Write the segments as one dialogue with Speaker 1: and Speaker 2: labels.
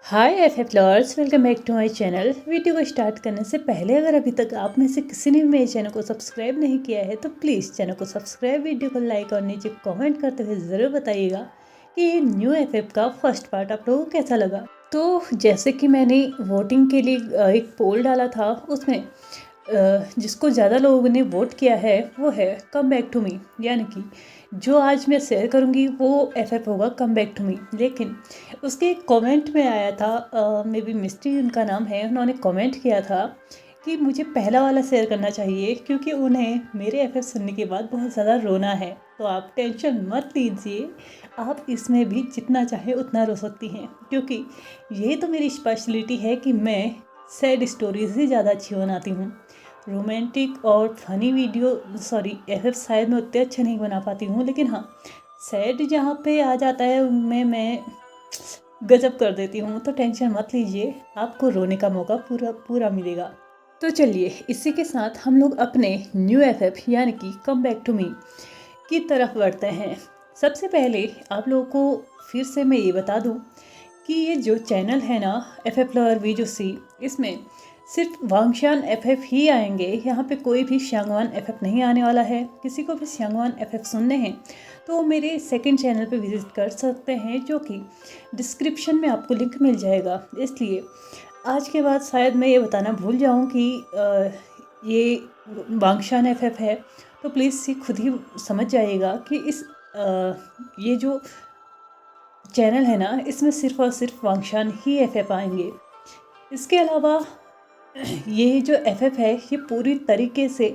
Speaker 1: Hi F lovers, welcome back to my channel. Video को start करने से पहले अगर अभी तक आप में से किसी ने भी मेरे चैनल को सब्सक्राइब नहीं किया है तो प्लीज़ चैनल को सब्सक्राइब, वीडियो को लाइक और नीचे कमेंट करते हुए ज़रूर बताइएगा कि ये न्यू एफ का फर्स्ट पार्ट आप लोगों को कैसा लगा। तो जैसे कि मैंने वोटिंग के लिए एक पोल डाला था, उसमें जिसको ज़्यादा लोगों ने वोट किया है वो है कम बैक टू मी, यानी कि जो आज मैं शेयर करूँगी वो एफ होगा कम बैक टू मी। लेकिन उसके एक कमेंट में आया था, मे बी मिस्ट्री उनका नाम है, उन्होंने कमेंट किया था कि मुझे पहला वाला शेयर करना चाहिए क्योंकि उन्हें मेरे एफ सुनने के बाद बहुत ज़्यादा रोना है। तो आप टेंशन मत लीजिए, आप इसमें भी जितना चाहे उतना रो सकती हैं क्योंकि यही तो मेरी स्पेशलिटी है कि मैं सैड स्टोरीज ही ज़्यादा अच्छी बनाती हूँ। रोमांटिक और फनी वीडियो एफ शायद मैं उतने अच्छे नहीं बना पाती हूँ, लेकिन हाँ सैड जहाँ पे आ जाता है उनमें मैं गजब कर देती हूँ। तो टेंशन मत लीजिए, आपको रोने का मौका पूरा पूरा मिलेगा। तो चलिए इसी के साथ हम लोग अपने न्यू एफ यानी कि कम बैक टू मी की तरफ बढ़ते हैं। सबसे पहले आप लोगों को फिर से मैं ये बता दूँ कि ये जो चैनल है ना एफ लवर वी, इसमें सिर्फ वांगशान एफ ही आएंगे। यहाँ पे कोई भी शांगवान एफ नहीं आने वाला है। किसी को भी शांगवान एफ सुनने हैं तो मेरे सेकंड चैनल पे विजिट कर सकते हैं, जो कि डिस्क्रिप्शन में आपको लिंक मिल जाएगा। इसलिए आज के बाद शायद मैं ये बताना भूल जाऊँ कि ये वांगशान एफ है, तो प्लीज़ खुद ही समझ जाइएगा कि ये जो चैनल है ना इसमें सिर्फ और सिर्फ वांगशान ही एफ आएंगे। इसके अलावा ये जो एफ है ये पूरी तरीके से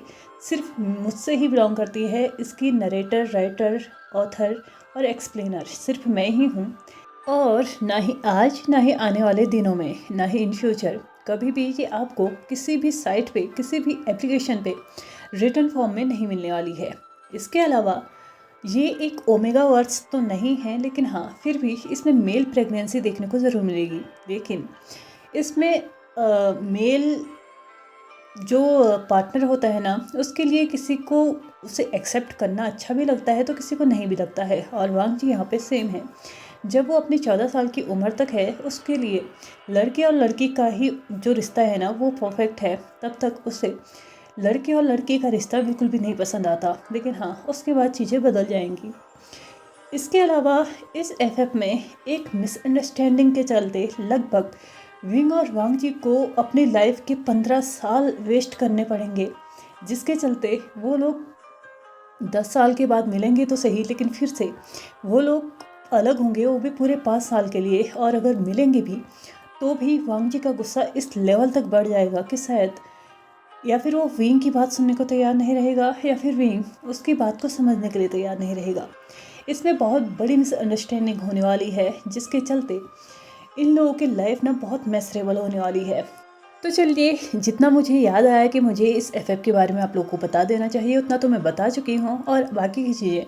Speaker 1: सिर्फ मुझसे ही बिलोंग करती है। इसकी नरेटर, राइटर, ऑथर और एक्सप्लेनर सिर्फ मैं ही हूँ। और ना ही आज, ना ही आने वाले दिनों में, ना ही इन फ्यूचर कभी भी ये आपको किसी भी साइट पे, किसी भी एप्लीकेशन पे रिटन फॉर्म में नहीं मिलने वाली है। इसके अलावा ये एक ओमेगा वर्ड्स तो नहीं है, लेकिन हाँ फिर भी इसमें मेल प्रेगनेंसी देखने को ज़रूर मिलेगी। लेकिन इसमें मेल जो पार्टनर होता है ना उसके लिए किसी को उसे एक्सेप्ट करना अच्छा भी लगता है तो किसी को नहीं भी लगता है। और वांग जी यहाँ पे सेम है। जब वो अपनी 14 साल की उम्र तक है उसके लिए लड़के और लड़की का ही जो रिश्ता है ना वो परफेक्ट है। तब तक उसे लड़के और लड़की का रिश्ता बिल्कुल भी नहीं पसंद आता, लेकिन हाँ उसके बाद चीज़ें बदल जाएंगी। इसके अलावा इस एफ में एक मिसअंडरस्टैंडिंग के चलते लगभग विंग और वांग जी को अपनी लाइफ के 15 साल वेस्ट करने पड़ेंगे, जिसके चलते वो लोग 10 साल के बाद मिलेंगे तो सही, लेकिन फिर से वो लोग अलग होंगे, वो भी पूरे 5 साल के लिए। और अगर मिलेंगे भी तो भी वांग जी का गुस्सा इस लेवल तक बढ़ जाएगा कि शायद या फिर वो विंग की बात सुनने को तैयार नहीं रहेगा या फिर विंग उसकी बात को समझने के लिए तैयार नहीं रहेगा। इसमें बहुत बड़ी मिसअंडरस्टैंडिंग होने वाली है, जिसके चलते इन लोगों की लाइफ ना बहुत मेसरेबल होने वाली है। तो चलिए, जितना मुझे याद आया कि मुझे इस एफ के बारे में आप लोगों को बता देना चाहिए उतना तो मैं बता चुकी हूँ, और बाकी की चीज़ें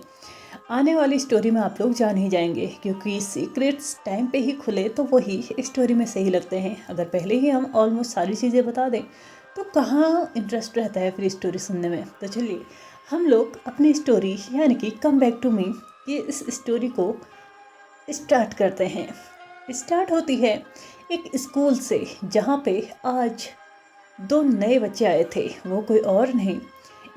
Speaker 1: आने वाली स्टोरी में आप लोग जान ही जाएंगे, क्योंकि सीक्रेट्स टाइम पे ही खुले तो वही स्टोरी में सही लगते हैं। अगर पहले ही हम ऑलमोस्ट सारी चीज़ें बता दें तो कहाँ इंटरेस्ट रहता है फिर स्टोरी सुनने में। तो चलिए हम लोग अपनी स्टोरी यानी कि कम बैक टू मी ये इस स्टोरी को स्टार्ट करते हैं। स्टार्ट होती है एक स्कूल से, जहाँ पे आज 2 नए बच्चे आए थे। वो कोई और नहीं,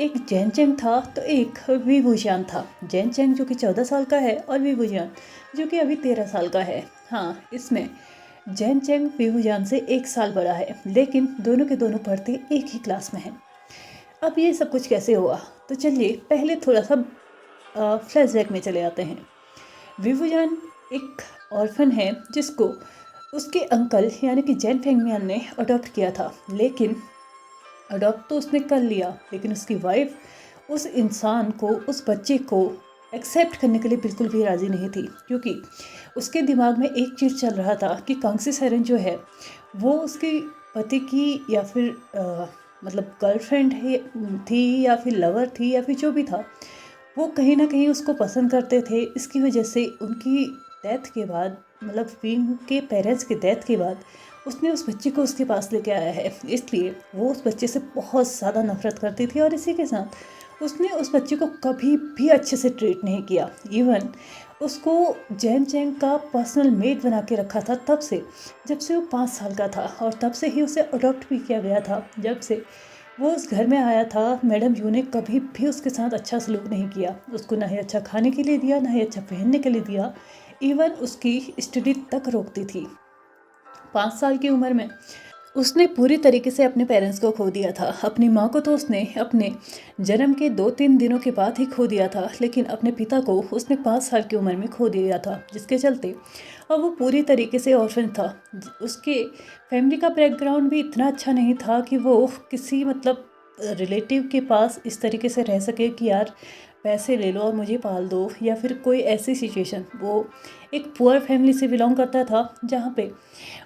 Speaker 1: एक जैन चेंग था तो एक विभूजान था। जैन चेंग जो कि 14 साल का है और विभूजान जो कि अभी 13 साल का है। हाँ, इसमें जैन चेंग विभूजान से 1 साल बड़ा है, लेकिन दोनों के दोनों पढ़ते एक ही क्लास में हैं। अब ये सब कुछ कैसे हुआ, तो चलिए पहले थोड़ा सा फ्लैशबैक में चले आते हैं। विभूजान एक ऑर्फन है जिसको उसके अंकल यानी कि जैन फेंगमियान ने अडॉप्ट किया था। लेकिन अडॉप्ट तो उसने कर लिया, लेकिन उसकी वाइफ उस इंसान को, उस बच्चे को एक्सेप्ट करने के लिए बिल्कुल भी राज़ी नहीं थी, क्योंकि उसके दिमाग में एक चीज़ चल रहा था कि कांगसी सेरेन जो है वो उसके पति की या फिर मतलब गर्लफ्रेंड है थी या फिर लवर थी या फिर जो भी था, वो कहीं ना कहीं उसको पसंद करते थे। इसकी वजह से उनकी डेथ के बाद, मतलब विंग के पेरेंट्स के डेथ के बाद उसने उस बच्चे को उसके पास लेके आया है। इसलिए वो उस बच्चे से बहुत ज़्यादा नफरत करती थी और इसी के साथ उसने उस बच्चे को कभी भी अच्छे से ट्रीट नहीं किया। इवन उसको जैन चैंग का पर्सनल मेड बना के रखा था तब से, जब से वो 5 साल का था, और तब से ही उसे अडॉप्ट भी किया गया था। जब से वो उस घर में आया था, मैडम यू ने कभी भी उसके साथ अच्छा सलूक नहीं किया। उसको ना ही अच्छा खाने के लिए दिया, ना ही अच्छा पहनने के लिए दिया, इवन उसकी स्टडी तक रोकती थी। 5 साल की उम्र में उसने पूरी तरीके से अपने पेरेंट्स को खो दिया था। अपनी माँ को तो उसने अपने जन्म के 2-3 दिनों के बाद ही खो दिया था, लेकिन अपने पिता को उसने 5 साल की उम्र में खो दिया था, जिसके चलते अब वो पूरी तरीके से ऑर्फन था। उसके फैमिली का बैकग्राउंड भी इतना अच्छा नहीं था कि वो किसी मतलब रिलेटिव के पास इस तरीके से रह सके कि यार पैसे ले लो और मुझे पाल दो, या फिर कोई ऐसी सिचुएशन। वो एक पुअर फैमिली से बिलोंग करता था, जहाँ पे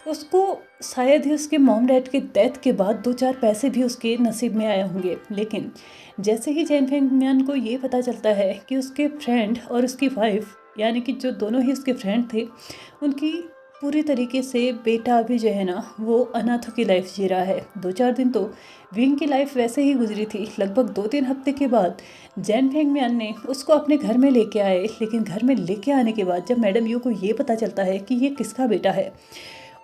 Speaker 1: उसको शायद ही उसके मॉम डैड के डेथ के बाद 2-4 पैसे भी उसके नसीब में आए होंगे। लेकिन जैसे ही जैन फेंग मियान को ये पता चलता है कि उसके फ्रेंड और उसकी वाइफ, यानी कि जो दोनों ही उसके फ्रेंड थे, उनकी पूरी तरीके से बेटा अभी जो है ना वो अनाथों की लाइफ जी रहा है। 2-4 दिन तो विंग की लाइफ वैसे ही गुजरी थी। लगभग 2-3 हफ्ते के बाद जैन फेंग मियान ने उसको अपने घर में लेके आए, लेकिन घर में लेके आने के बाद जब मैडम यू को ये पता चलता है कि ये किसका बेटा है,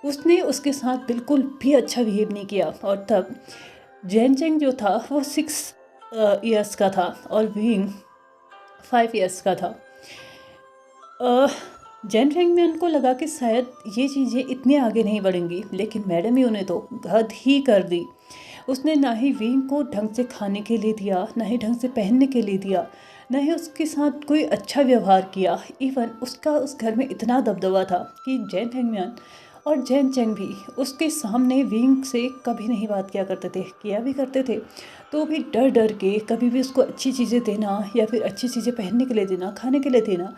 Speaker 1: उसने उसके साथ बिल्कुल भी अच्छा बिहेव नहीं किया। और तब जैन चेंग जो था वो 6 ईयर्स का था और विंग 5 ईयर्स का था। जैन फेंगमियन को लगा कि शायद ये चीज़ें इतनी आगे नहीं बढ़ेंगी, लेकिन मैडम यू ने तो हद ही कर दी। उसने ना ही विंग को ढंग से खाने के लिए दिया, ना ही ढंग से पहनने के लिए दिया, ना ही उसके साथ कोई अच्छा व्यवहार किया। इवन उसका उस घर में इतना दबदबा था कि जैन फेंगमियन और जैन चेंग भी उसके सामने विंग से कभी नहीं बात किया करते थे। किया भी करते थे तो भी डर डर के, कभी भी उसको अच्छी चीज़ें देना या फिर अच्छी चीज़ें पहनने के लिए देना, खाने के लिए देना,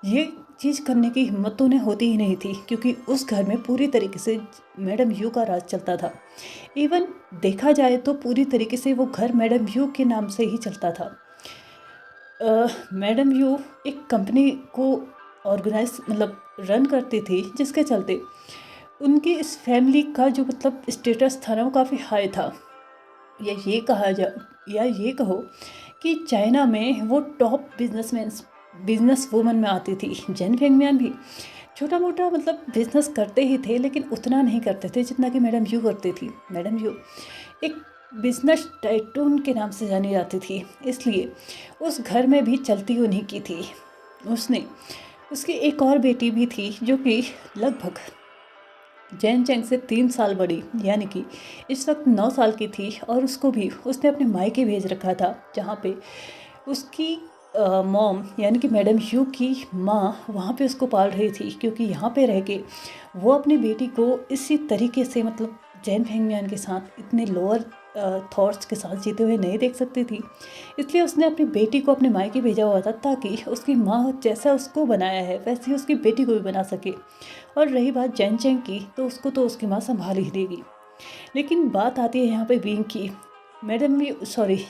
Speaker 1: ये चीज़ करने की हिम्मत तो उन्हें होती ही नहीं थी, क्योंकि उस घर में पूरी तरीके से मैडम यू का राज चलता था। इवन देखा जाए तो पूरी तरीके से वो घर मैडम यू के नाम से ही चलता था। मैडम यू एक कंपनी को ऑर्गेनाइज मतलब रन करती थी, जिसके चलते उनकी इस फैमिली का जो मतलब स्टेटस था ना वो काफ़ी हाई था। या ये कहो कि चाइना में वो टॉप बिजनेस वूमन में आती थी। जैन फेंगमियान भी छोटा मोटा मतलब बिजनेस करते ही थे, लेकिन उतना नहीं करते थे जितना कि मैडम यू करती थी। मैडम यू एक बिजनेस टाइटून के नाम से जानी जाती थी, इसलिए उस घर में भी चलती उन्हीं की थी। उसकी एक और बेटी भी थी जो कि लगभग जैन चेंग से 3 साल बड़ी, यानी कि इस वक्त 9 साल की थी, और उसको भी उसने अपने मायके भेज रखा था, जहाँ पे उसकी मॉम यानी कि मैडम यू की माँ वहाँ पे उसको पाल रही थी, क्योंकि यहाँ पे रह के वो अपनी बेटी को इसी तरीके से मतलब जैन फेंगमियान के साथ इतने लोअर थॉट्स के साथ जीते हुए नहीं देख सकती थी। इसलिए उसने अपनी बेटी को अपने मायके भेजा हुआ था, ताकि उसकी माँ जैसा उसको बनाया है वैसे ही उसकी बेटी को भी बना सके। और रही बात जैन चेंग की, तो उसको तो उसकी माँ संभाल ही देगी। लेकिन बात आती है यहाँ पे विंग की। मैडम भी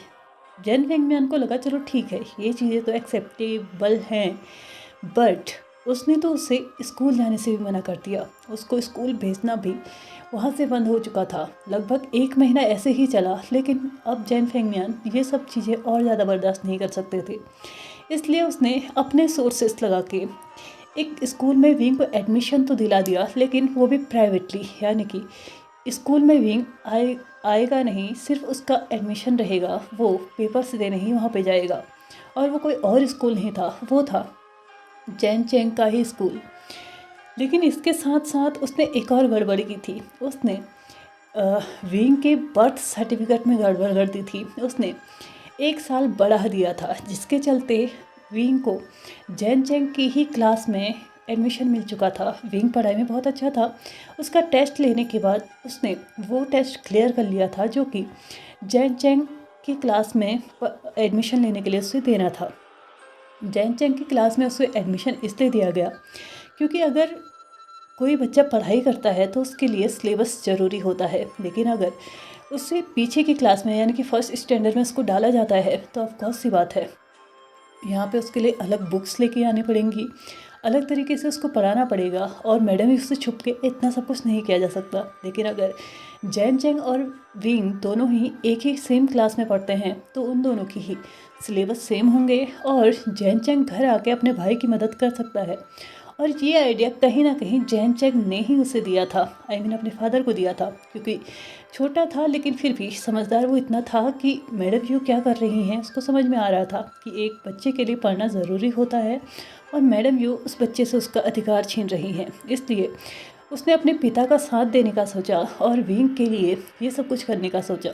Speaker 1: जैन फेंगमियान को लगा चलो ठीक है, ये चीज़ें तो एक्सेप्टेबल हैं, बट उसने तो उसे स्कूल जाने से भी मना कर दिया। उसको स्कूल भेजना भी वहाँ से बंद हो चुका था। लगभग 1 महीना ऐसे ही चला, लेकिन अब जैन फेंगमियान ये सब चीज़ें और ज़्यादा बर्दाश्त नहीं कर सकते थे। इसलिए उसने अपने सोर्सेस लगा के एक स्कूल में विंग को एडमिशन तो दिला दिया, लेकिन वो भी प्राइवेटली, यानी कि स्कूल में विंग आएगा नहीं, सिर्फ उसका एडमिशन रहेगा, वो पेपर से देने ही वहाँ पे जाएगा। और वो कोई और स्कूल नहीं था, वो था जैन चेंग का ही स्कूल। लेकिन इसके साथ साथ उसने एक और गड़बड़ी की थी। उसने विंग के बर्थ सर्टिफिकेट में गड़बड़ कर दी थी। उसने 1 साल बढ़ा दिया था, जिसके चलते विंग को जैन चेंग की ही क्लास में एडमिशन मिल चुका था। विंग पढ़ाई में बहुत अच्छा था। उसका टेस्ट लेने के बाद उसने वो टेस्ट क्लियर कर लिया था, जो कि जैन चेंग की क्लास में एडमिशन लेने के लिए उसे देना था। जैन चेंग की क्लास में उसे एडमिशन इसलिए दिया गया क्योंकि अगर कोई बच्चा पढ़ाई करता है तो उसके लिए सिलेबस ज़रूरी होता है, लेकिन अगर उससे पीछे की क्लास में यानी कि फर्स्ट स्टैंडर्ड में उसको डाला जाता है तो ऑफकोर्स सी बात है, यहाँ पे उसके लिए अलग बुक्स लेके आनी पड़ेंगी, अलग तरीके से उसको पढ़ाना पड़ेगा और मैडम यू से छुप के इतना सब कुछ नहीं किया जा सकता। लेकिन अगर जैन चेंग और विंग दोनों ही एक ही सेम क्लास में पढ़ते हैं तो उन दोनों की ही सिलेबस सेम होंगे और जैन चेंग घर आके अपने भाई की मदद कर सकता है। और ये आइडिया कहीं ना कहीं जैन चेंग ने ही उसे दिया था, अपने फादर को दिया था, क्योंकि छोटा था लेकिन फिर भी समझदार वो इतना था कि मैडम यू क्या कर रही हैं उसको समझ में आ रहा था कि एक बच्चे के लिए पढ़ना ज़रूरी होता है और मैडम यू उस बच्चे से उसका अधिकार छीन रही हैं। इसलिए उसने अपने पिता का साथ देने का सोचा और विंग के लिए ये सब कुछ करने का सोचा।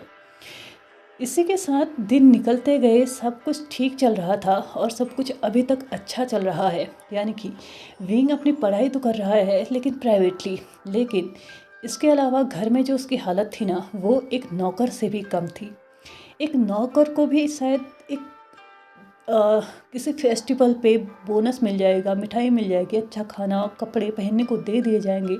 Speaker 1: इसी के साथ दिन निकलते गए, सब कुछ ठीक चल रहा था और सब कुछ अभी तक अच्छा चल रहा है। यानी कि विंग अपनी पढ़ाई तो कर रहा है लेकिन प्राइवेटली, लेकिन इसके अलावा घर में जो उसकी हालत थी ना वो एक नौकर से भी कम थी। एक नौकर को भी शायद एक किसी फेस्टिवल पे बोनस मिल जाएगा, मिठाई मिल जाएगी, अच्छा खाना कपड़े पहनने को दे दिए जाएंगे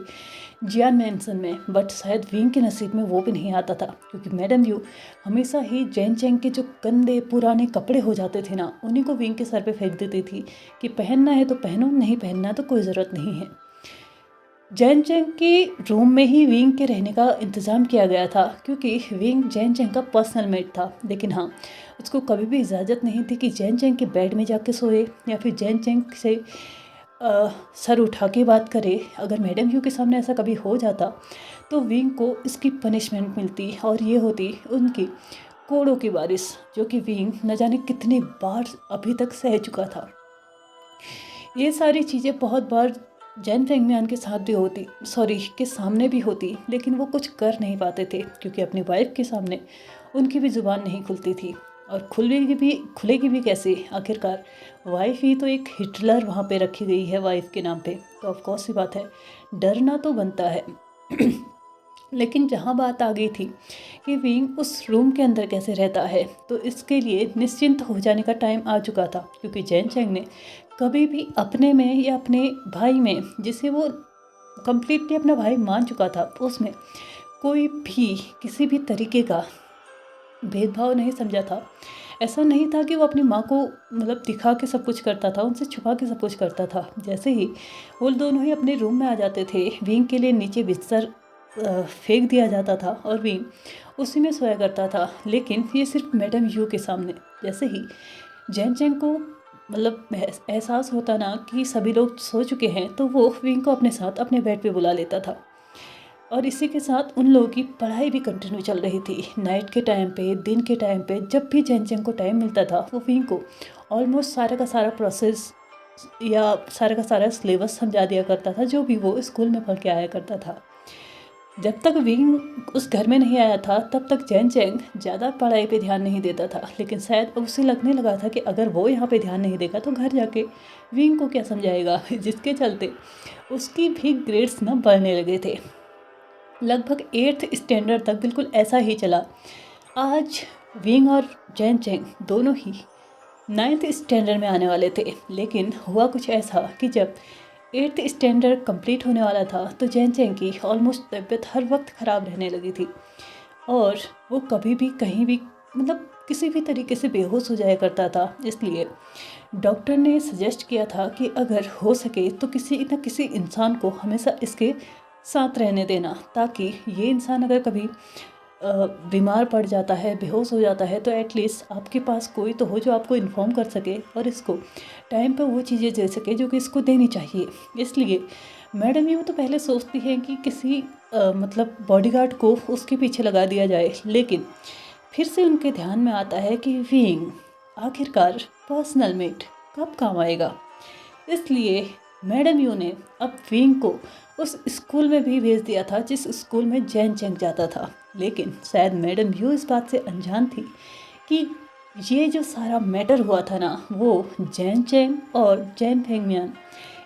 Speaker 1: जियान मैंसन में, बट शायद विंग के नसीब में वो भी नहीं आता था, क्योंकि मैडम यू हमेशा ही जैन चेंग के जो गंदे पुराने कपड़े हो जाते थे ना उन्हीं को विंग के सर पे फेंक देती थी कि पहनना है तो पहनो, नहीं पहनना तो कोई ज़रूरत नहीं है। जैन चेंग के रूम में ही विंग के रहने का इंतज़ाम किया गया था, क्योंकि विंग जैन चेंग का पर्सनल मेट था। लेकिन हाँ, उसको कभी भी इजाज़त नहीं थी कि जैन चेंग के बेड में जाके सोए या फिर जैन चेंग से सर उठा के बात करे। अगर मैडम यू के सामने ऐसा कभी हो जाता तो विंग को इसकी पनिशमेंट मिलती और ये होती उनकी कोड़ों की बारिश, जो कि विंग न जाने कितनी बार अभी तक सह चुका था। ये सारी चीज़ें बहुत बार जैन फेंगमियान के साथ भी होती, के सामने भी होती, लेकिन वो कुछ कर नहीं पाते थे क्योंकि अपनी वाइफ के सामने उनकी भी ज़ुबान नहीं खुलती थी। और खुलेगी भी कैसे, आखिरकार वाइफ ही तो एक हिटलर वहाँ पे रखी गई है वाइफ के नाम पे, तो ऑफकोर्स सी बात है डरना तो बनता है। लेकिन जहाँ बात आ गई थी कि विंग उस रूम के अंदर कैसे रहता है, तो इसके लिए निश्चिंत हो जाने का टाइम आ चुका था, क्योंकि जैन चेंग ने कभी भी अपने में या अपने भाई में, जिसे वो कम्प्लीटली अपना भाई मान चुका था, उसमें कोई भी किसी भी तरीके का भेदभाव नहीं समझा था। ऐसा नहीं था कि वो अपनी माँ को दिखा के सब कुछ करता था, उनसे छुपा के सब कुछ करता था। जैसे ही वो दोनों ही अपने रूम में आ जाते थे, विंग के लिए नीचे बिस्तर फेंक दिया जाता था और विंग उसी में सोया करता था। लेकिन ये सिर्फ मैडम यू के सामने। जैसे ही जैन चेंग को एहसास होता ना कि सभी लोग सो चुके हैं, तो वो विंग को अपने साथ अपने बेड पे बुला लेता था। और इसी के साथ उन लोगों की पढ़ाई भी कंटिन्यू चल रही थी। नाइट के टाइम पे, दिन के टाइम पे, जब भी जैन चेंग को टाइम मिलता था वो विंग को ऑलमोस्ट सारा का सारा प्रोसेस या सारा का सारा सिलेबस समझा दिया करता था, जो भी वो स्कूल में पढ़ के आया करता था। जब तक विंग उस घर में नहीं आया था तब तक जैन चेंग ज़्यादा पढ़ाई पे ध्यान नहीं देता था, लेकिन शायद उसे लगने लगा था कि अगर वो यहाँ पे ध्यान नहीं देगा तो घर जाके विंग को क्या समझाएगा, जिसके चलते उसकी भी ग्रेड्स ना बढ़ने लगे थे। लगभग 8th स्टैंडर्ड तक बिल्कुल ऐसा ही चला। आज विंग और जैन चेंग दोनों ही 9th स्टैंडर्ड में आने वाले थे, लेकिन हुआ कुछ ऐसा कि जब 8th स्टैंडर्ड कंप्लीट होने वाला था तो जैन चेंग की ऑलमोस्ट तबीयत हर वक्त ख़राब रहने लगी थी और वो कभी भी कहीं भी किसी भी तरीके से बेहोश हो जाया करता था। इसलिए डॉक्टर ने सजेस्ट किया था कि अगर हो सके तो किसी न किसी इंसान को हमेशा इसके साथ रहने देना, ताकि ये इंसान अगर कभी बीमार पड़ जाता है, बेहोश हो जाता है, तो एटलीस्ट आपके पास कोई तो हो जो आपको इन्फॉर्म कर सके और इसको टाइम पे वो चीज़ें दे सके जो कि इसको देनी चाहिए। इसलिए मैडम यू तो पहले सोचती है कि किसी बॉडीगार्ड को उसके पीछे लगा दिया जाए, लेकिन फिर से उनके ध्यान में आता है कि विंग आखिरकार पर्सनल मेट कब काम आएगा। इसलिए मैडम यू ने अब विंग को उस स्कूल में भी भेज दिया था जिस स्कूल में जैन चेंग जाता था। लेकिन शायद मैडम यू इस बात से अनजान थी कि ये जो सारा मैटर हुआ था ना वो जैन चेंग और जैन फेंगमियान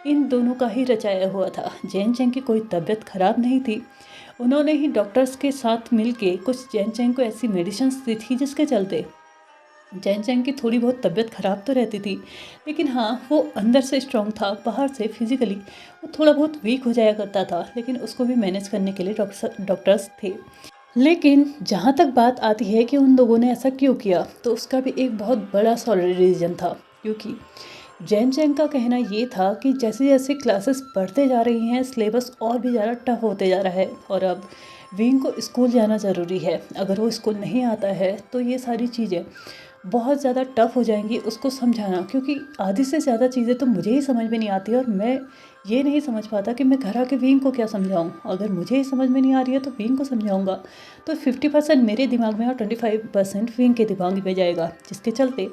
Speaker 1: इन दोनों का ही रचाया हुआ था। जैन चेंग की कोई तबीयत ख़राब नहीं थी, उन्होंने ही डॉक्टर्स के साथ मिलके कुछ जैन चेंग को ऐसी मेडिसिन्स दी थी जिसके चलते जैन चेंग की थोड़ी बहुत तबीयत ख़राब तो रहती थी, लेकिन हाँ वो अंदर से स्ट्रॉन्ग था, बाहर से फिजिकली वो थोड़ा बहुत वीक हो जाया करता था, लेकिन उसको भी मैनेज करने के लिए डॉक्टर्स थे। लेकिन जहाँ तक बात आती है कि उन लोगों ने ऐसा क्यों किया, तो उसका भी एक बहुत बड़ा सॉलिड रीज़न था, क्योंकि जैन चैंग का कहना ये था कि जैसे जैसे क्लासेस बढ़ते जा रही हैं सिलेबस और भी ज़्यादा टफ होते जा रहा है और अब विंग को स्कूल जाना ज़रूरी है। अगर वो स्कूल नहीं आता है तो ये सारी चीज़ें बहुत ज़्यादा टफ हो जाएंगी उसको समझाना, क्योंकि आधी से ज़्यादा चीज़ें तो मुझे ही समझ में नहीं आती और मैं ये नहीं समझ पाता कि मैं घर आके विंग को क्या समझाऊँ। अगर मुझे ही समझ में नहीं आ रही है तो विंग को समझाऊँगा तो 50% मेरे दिमाग में और 25% विंग के दिमाग में जाएगा, जिसके चलते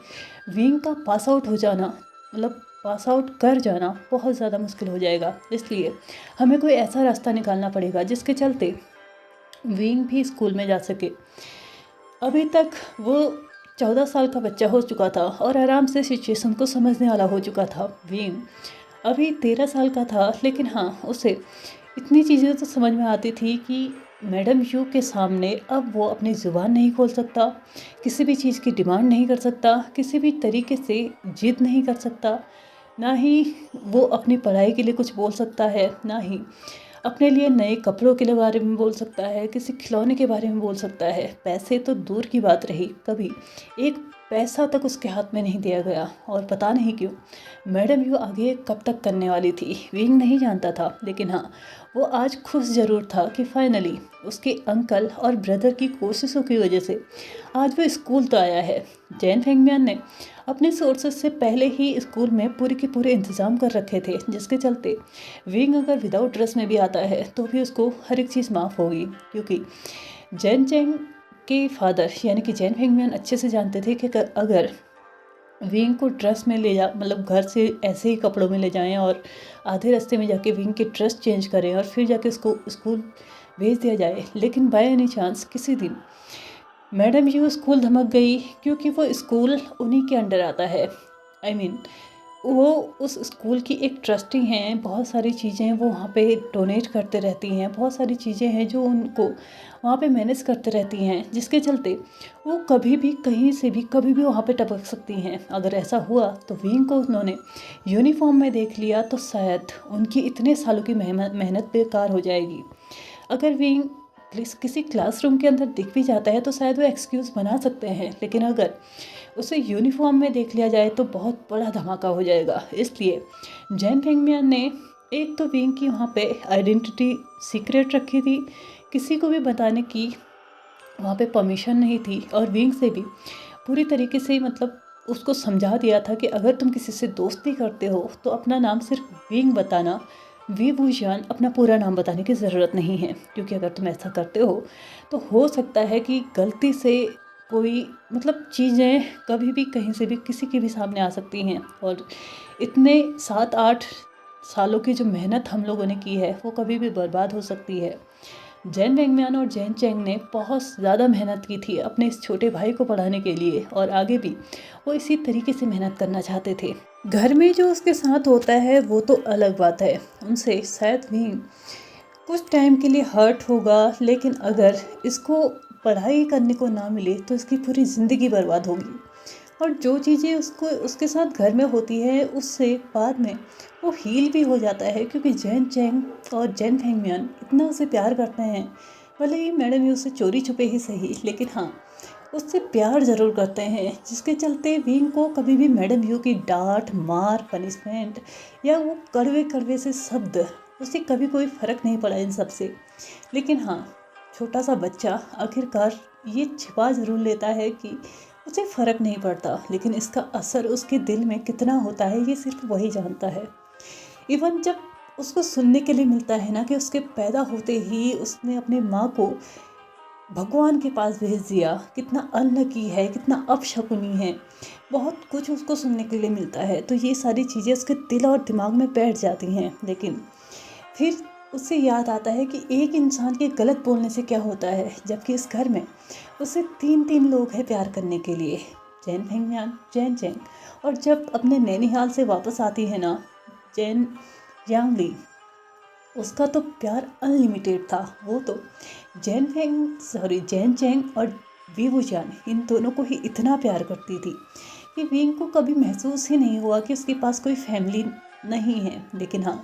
Speaker 1: विंग का पास आउट हो जाना मतलब पास आउट कर जाना बहुत ज़्यादा मुश्किल हो जाएगा। इसलिए हमें कोई ऐसा रास्ता निकालना पड़ेगा जिसके चलते विंग भी स्कूल में जा सके। अभी तक वो 14 साल का बच्चा हो चुका था और आराम से सिचुएशन को समझने वाला हो चुका था। विंग अभी 13 साल का था, लेकिन हाँ उसे इतनी चीज़ें तो समझ में आती थी कि मैडम यू के सामने अब वो अपनी ज़ुबान नहीं खोल सकता, किसी भी चीज़ की डिमांड नहीं कर सकता, किसी भी तरीके से जिद नहीं कर सकता, ना ही वो अपनी पढ़ाई के लिए कुछ बोल सकता है, ना ही अपने लिए नए कपड़ों के बारे में बोल सकता है, किसी खिलौने के बारे में बोल सकता है। पैसे तो दूर की बात रही, कभी एक पैसा तक उसके हाथ में नहीं दिया गया। और पता नहीं क्यों मैडम यू आगे कब तक करने वाली थी विंग नहीं जानता था, लेकिन हाँ वो आज खुश ज़रूर था कि फाइनली उसके अंकल और ब्रदर की कोशिशों की वजह से आज वो स्कूल तो आया है। जैन फेंगमियान ने अपने सोर्सेस से पहले ही स्कूल में पूरे के पूरे इंतज़ाम कर रखे थे, जिसके चलते विंग अगर विदाउट ड्रेस में भी आता है तो भी उसको हर एक चीज़ माफ़ होगी, क्योंकि जैन चैंग के फादर यानी कि जैन फेंगमियान अच्छे से जानते थे कि अगर विंग को ड्रेस में ले जा मतलब घर से ऐसे ही कपड़ों में ले जाएं और आधे रास्ते में जाके विंग की ड्रेस चेंज करें और फिर जाके उसको स्कूल भेज दिया जाए, लेकिन बाय एनी चांस किसी दिन मैडम यू स्कूल धमक गई, क्योंकि वो स्कूल उन्हीं के अंडर आता है। वो उस स्कूल की एक ट्रस्टी हैं, बहुत सारी चीज़ें वो वहाँ पे डोनेट करते रहती हैं, बहुत सारी चीज़ें हैं जो उनको वहाँ पे मैनेज करते रहती हैं, जिसके चलते वो कभी भी कहीं से भी कभी भी वहाँ पे टपक सकती हैं। अगर ऐसा हुआ तो विंग को उन्होंने यूनिफॉर्म में देख लिया तो शायद उनकी इतने सालों की मेहनत बेकार हो जाएगी। अगर विंग किसी क्लासरूम के अंदर दिख भी जाता है तो शायद वो एक्सक्यूज़ बना सकते हैं, लेकिन अगर उसे यूनिफॉर्म में देख लिया जाए तो बहुत बड़ा धमाका हो जाएगा। इसलिए जैन फेंगमियान ने एक तो विंग की वहाँ पे आइडेंटिटी सीक्रेट रखी थी, किसी को भी बताने की वहाँ पे परमिशन नहीं थी, और विंग से भी पूरी तरीके से मतलब उसको समझा दिया था कि अगर तुम किसी से दोस्ती करते हो तो अपना नाम सिर्फ विंग बताना, वी वूजियान अपना पूरा नाम बताने की ज़रूरत नहीं है, क्योंकि अगर तुम ऐसा करते हो तो हो सकता है कि गलती से कोई मतलब चीज़ें कभी भी कहीं से भी किसी के भी सामने आ सकती हैं, और इतने 7-8 सालों की जो मेहनत हम लोगों ने की है वो कभी भी बर्बाद हो सकती है। जैन वेंगम्यान और जैन चैंग ने बहुत ज़्यादा मेहनत की थी अपने इस छोटे भाई को पढ़ाने के लिए, और आगे भी वो इसी तरीके से मेहनत करना चाहते थे। घर में जो उसके साथ होता है वो तो अलग बात है, उनसे शायद भी कुछ टाइम के लिए हर्ट होगा, लेकिन अगर इसको पढ़ाई करने को ना मिले तो इसकी पूरी ज़िंदगी बर्बाद होगी। और जो चीज़ें उसको उसके साथ घर में होती है उससे बाद में वो हील भी हो जाता है, क्योंकि जैन चैंग और जैन फेंगमियान इतना उसे प्यार करते हैं। भले ही मैडम ये उसे चोरी छुपे ही सही, लेकिन हाँ उससे प्यार ज़रूर करते हैं, जिसके चलते विंग को कभी भी मैडम यू की डांट मार पनिशमेंट या वो कड़वे कड़वे से शब्द उसे कभी कोई फ़र्क नहीं पड़ा इन सब से। लेकिन हाँ छोटा सा बच्चा आखिरकार ये छिपा ज़रूर लेता है कि उसे फ़र्क नहीं पड़ता, लेकिन इसका असर उसके दिल में कितना होता है ये सिर्फ वही जानता है। इवन जब उसको सुनने के लिए मिलता है ना कि उसके पैदा होते ही उसने अपने माँ को भगवान के पास भेज दिया, कितना अनलकी है, कितना अपशकुनी है, बहुत कुछ उसको सुनने के लिए मिलता है, तो ये सारी चीज़ें उसके दिल और दिमाग में बैठ जाती हैं। लेकिन फिर उससे याद आता है कि एक इंसान के गलत बोलने से क्या होता है, जबकि इस घर में उसे 3 लोग हैं प्यार करने के लिए, जैन फेंगमियान, जैन चैंग, और जब अपने नैनीहाल से वापस आती है ना जैन यांगली, उसका तो प्यार अनलिमिटेड था। वो तो जैन चैंग और वी वूजियान इन दोनों को ही इतना प्यार करती थी कि विंग को कभी महसूस ही नहीं हुआ कि उसके पास कोई फैमिली नहीं है। लेकिन हाँ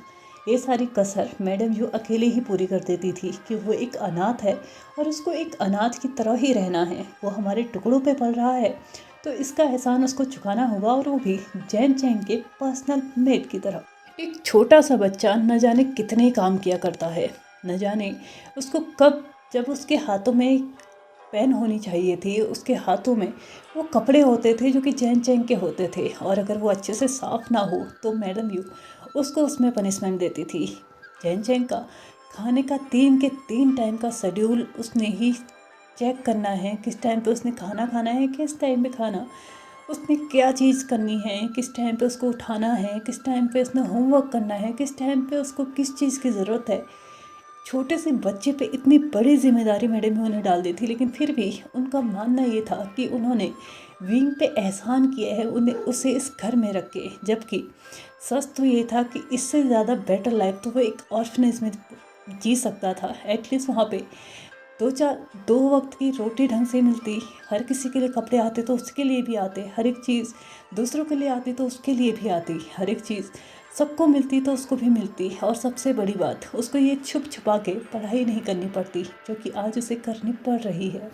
Speaker 1: ये सारी कसर मैडम यू अकेले ही पूरी कर देती थी कि वो एक अनाथ है और उसको एक अनाथ की तरह ही रहना है। वो हमारे टुकड़ों पे पल रहा है तो इसका एहसान उसको चुकाना होगा, और वो भी जैन चैंग के पर्सनल मेड की तरह। एक छोटा सा बच्चा न जाने कितने काम किया करता है, न जाने उसको कब, जब उसके हाथों में पेन होनी चाहिए थी, उसके हाथों में वो कपड़े होते थे जो कि जैन चैंग के होते थे, और अगर वो अच्छे से साफ़ ना हो तो मैडम यू उसको उसमें पनिशमेंट देती थी। जैन चैंग का खाने का 3 के 3 टाइम का शेड्यूल उसने ही चेक करना है, किस टाइम पे उसने खाना खाना है, किस टाइम पे खाना उसने क्या चीज़ करनी है, किस टाइम पे उसको उठाना है, किस टाइम पे उसने होमवर्क करना है, किस टाइम पे उसको किस चीज़ की ज़रूरत है। छोटे से बच्चे पे इतनी बड़ी जिम्मेदारी मैडम ने उन्हें डाल दी थी, लेकिन फिर भी उनका मानना ये था कि उन्होंने विंग पे एहसान किया है उन्हें उसे इस घर में रख के, जबकि सच तो ये था कि इससे ज़्यादा बेटर लाइफ तो वो एक ऑर्फनेज में जी सकता था। एटलीस्ट वहाँ पे 2 वक्त की रोटी ढंग से मिलती, हर किसी के लिए कपड़े आते तो उसके लिए भी आते, हर एक चीज़ दूसरों के लिए आती तो उसके लिए भी आती, हर एक चीज़ सबको मिलती तो उसको भी मिलती, और सबसे बड़ी बात उसको ये छुप छुपा के पढ़ाई नहीं करनी पड़ती, जो कि आज उसे करनी पड़ रही है।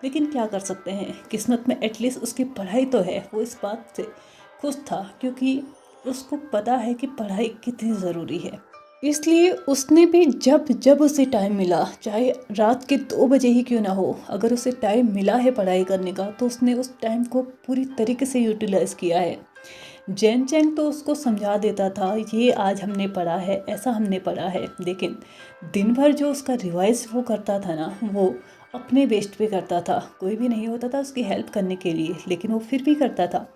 Speaker 1: लेकिन क्या कर सकते हैं, किस्मत में एटलीस्ट उसकी पढ़ाई तो है। वो इस बात से खुश था क्योंकि उसको पता है कि पढ़ाई कितनी ज़रूरी है। इसलिए उसने भी जब जब उसे टाइम मिला, चाहे रात के 2 बजे ही क्यों ना हो, अगर उसे टाइम मिला है पढ़ाई करने का तो उसने उस टाइम को पूरी तरीके से यूटिलाइज़ किया है। जैन चैंग तो उसको समझा देता था, ये आज हमने पढ़ा है, ऐसा हमने पढ़ा है, लेकिन दिन भर जो उसका रिवाइज वो करता था ना, वो अपने बेस्ट पे करता था। कोई भी नहीं होता था उसकी हेल्प करने के लिए, लेकिन वो फिर भी करता था।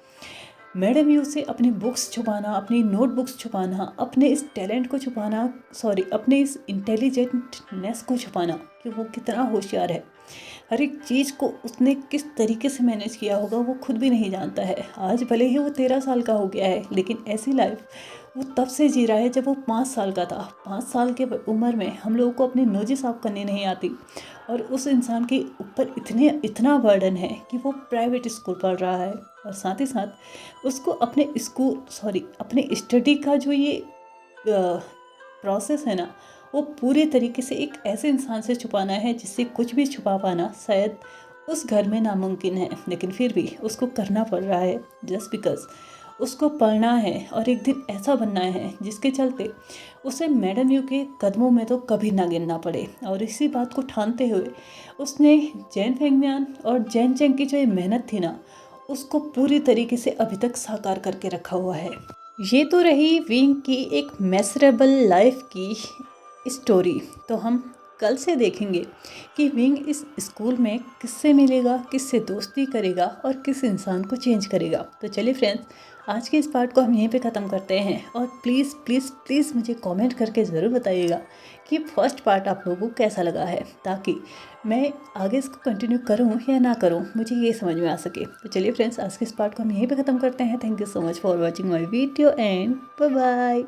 Speaker 1: मैडम यू से अपनी बुक्स छुपाना, अपनी नोटबुक्स छुपाना, अपने इस टैलेंट को छुपाना, सॉरी अपने इस इंटेलिजेंटनेस को छुपाना कि वो कितना होशियार है, हर एक चीज़ को उसने किस तरीके से मैनेज किया होगा वो खुद भी नहीं जानता है। आज भले ही वो 13 साल का हो गया है, लेकिन ऐसी लाइफ वो तब से जी रहा है जब वो 5 साल का था। 5 साल के उम्र में हम लोगों को अपनी नोज़ें साफ करनी नहीं आती, और उस इंसान के ऊपर इतना बर्डन है कि वो प्राइवेट स्कूल पढ़ रहा है, और साथ ही साथ उसको अपने स्टडी का जो ये प्रोसेस है ना, वो पूरे तरीके से एक ऐसे इंसान से छुपाना है जिससे कुछ भी छुपा पाना शायद उस घर में नामुमकिन है, लेकिन फिर भी उसको करना पड़ रहा है जस्ट बिकॉज उसको पढ़ना है और एक दिन ऐसा बनना है जिसके चलते उसे मैडम यू के कदमों में तो कभी ना गिरना पड़े। और इसी बात को ठानते हुए उसने जैन फेंगमियान और जैन चैंग की जो ये मेहनत थी ना, उसको पूरी तरीके से अभी तक साकार करके रखा हुआ है। ये तो रही विंग की एक मेसरेबल लाइफ की स्टोरी। तो हम कल से देखेंगे कि विंग इस स्कूल में किससे मिलेगा, किससे दोस्ती करेगा और किस इंसान को चेंज करेगा। तो चलिए फ्रेंड्स, आज के इस पार्ट को हम यहीं पे ख़त्म करते हैं, और प्लीज़ प्लीज़ प्लीज़ मुझे कमेंट करके ज़रूर बताइएगा कि फर्स्ट पार्ट आप लोगों को कैसा लगा है, ताकि मैं आगे इसको कंटिन्यू करूं या ना करूं, मुझे ये समझ में आ सके। तो चलिए फ्रेंड्स, आज के इस पार्ट को हम यहीं पे ख़त्म करते हैं। Thank you so much for watching my video and bye bye.